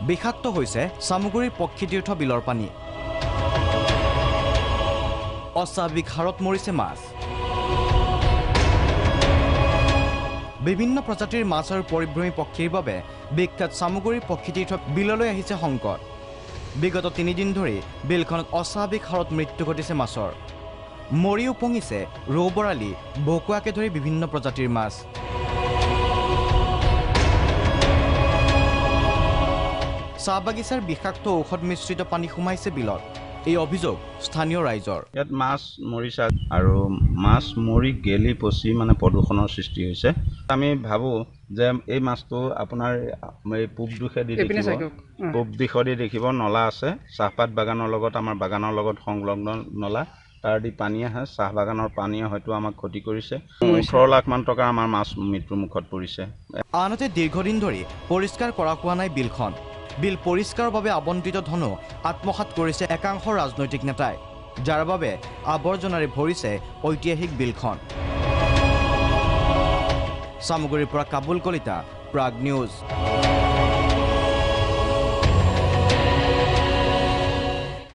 বিষাক্ত হৈছে চামগুৰিৰ পক্ষীতীৰ্থ বিলৰ পানী অস্বাভাৱিক হাৰত মৰিছে মাছ বিভিন্ন প্ৰজাতিৰ মাছ আৰু পৰিভ্ৰমী পক্ষীৰ বাবে বিখ্যাত চামগুৰিৰ পক্ষীতীৰ্থ বিললৈ আহিছে সংকট বিগত 3 দিন ধৰি বিলখনত অস্বাভাৱিক হাৰত মৃত্যু ঘটিছে মাছৰ মৰি উপঙিছে ৰৌ বৰালি বকুৱাকে ধৰি বিভিন্ন প্ৰজাতিৰ মাছ চাহ বাগিচাৰ বিষাক্ত ঔষধ মিশ্ৰিত পানী সোমাইছে বিলত এই অভিযোগ স্থানীয় ৰাইজৰ ইয়াত মাছ মৰিছে আৰু মাছ মৰি গেলি পচি মানে প্ৰদূষণৰ সৃষ্টি হৈছে আমি ভাবো যে এই মাছটো আপোনাৰ এই পূব দিশে দেখিব নলা আছে চাহপাত বাগানৰ লগত আমাৰ বাগানৰ লগত সংলগ্ন নলা তাৰ দি পানী আহে চাহ বাগানৰ পানীয়ে হয়তো আমাক ক্ষতি কৰিছে 18 লাখ মান টকা আমাৰ মাছ মৃত্যুৰ মুখত পৰিছে আনহাতে দীৰ্ঘদিন ধৰি পৰিষ্কাৰ কৰা হোৱা নাই বিলখন বিল পৰিষ্কাৰৰ বাবে আবণ্টিত ধনো আত্মসাৎ কৰিছে একাংশ ৰাজনৈতিক নেতাই যাৰ বাবে আৱৰ্জনাৰে ভৰিছে ঐতিহাসিক বিলখন চামগুৰিৰ পৰা কাবুল কলিতা প্ৰাগ নিউজ